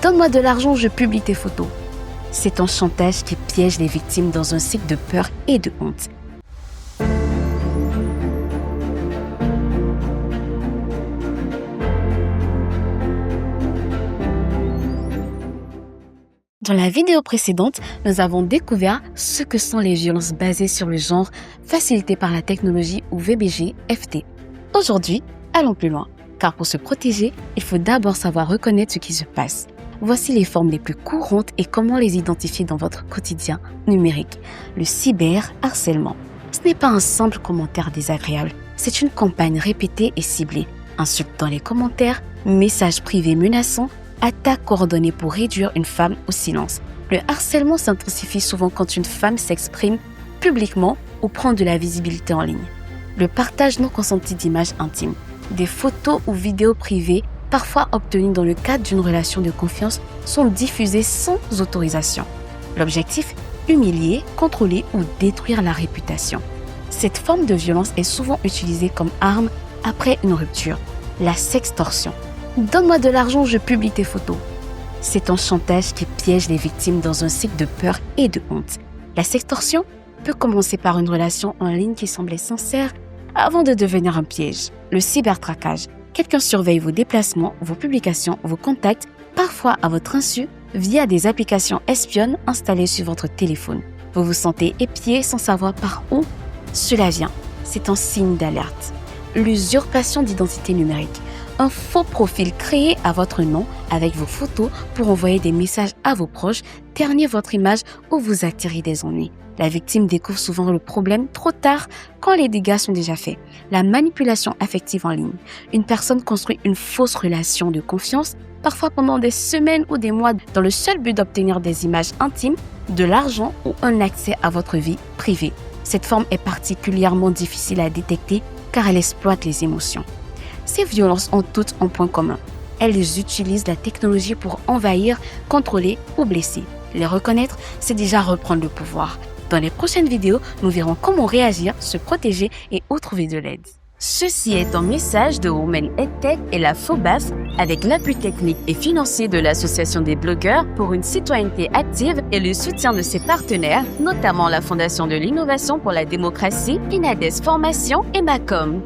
Donne-moi de l'argent, je publie tes photos. C'est un chantage qui piège les victimes dans un cycle de peur et de honte. Dans la vidéo précédente, nous avons découvert ce que sont les violences basées sur le genre facilitées par la technologie ou VBG-FT. Aujourd'hui, allons plus loin, car pour se protéger, il faut d'abord savoir reconnaître ce qui se passe. Voici les formes les plus courantes et comment les identifier dans votre quotidien numérique. Le cyberharcèlement. Ce n'est pas un simple commentaire désagréable, c'est une campagne répétée et ciblée. Insultes dans les commentaires, messages privés menaçants, attaques coordonnées pour réduire une femme au silence. Le harcèlement s'intensifie souvent quand une femme s'exprime publiquement ou prend de la visibilité en ligne. Le partage non consenti d'images intimes, des photos ou vidéos privées, parfois obtenues dans le cadre d'une relation de confiance, sont diffusées sans autorisation. L'objectif, humilier, contrôler ou détruire la réputation. Cette forme de violence est souvent utilisée comme arme après une rupture. La sextorsion. Donne-moi de l'argent, je publie tes photos. C'est un chantage qui piège les victimes dans un cycle de peur et de honte. La sextorsion peut commencer par une relation en ligne qui semblait sincère avant de devenir un piège. Le cybertraquage. Quelqu'un surveille vos déplacements, vos publications, vos contacts, parfois à votre insu, via des applications espionnes installées sur votre téléphone. Vous vous sentez épié sans savoir par où cela vient. C'est un signe d'alerte. L'usurpation d'identité numérique. Un faux profil créé à votre nom avec vos photos pour envoyer des messages à vos proches, ternir votre image ou vous attirer des ennuis. La victime découvre souvent le problème trop tard quand les dégâts sont déjà faits. La manipulation affective en ligne. Une personne construit une fausse relation de confiance, parfois pendant des semaines ou des mois, dans le seul but d'obtenir des images intimes, de l'argent ou un accès à votre vie privée. Cette forme est particulièrement difficile à détecter car elle exploite les émotions. Ces violences ont toutes un point commun. Elles utilisent la technologie pour envahir, contrôler ou blesser. Les reconnaître, c'est déjà reprendre le pouvoir. Dans les prochaines vidéos, nous verrons comment réagir, se protéger et où trouver de l'aide. Ceci est un message de Women EdTech et la FOBAF avec l'appui technique et financier de l'Association des blogueurs pour une citoyenneté active et le soutien de ses partenaires, notamment la Fondation de l'innovation pour la démocratie, Inades Formation et Macom.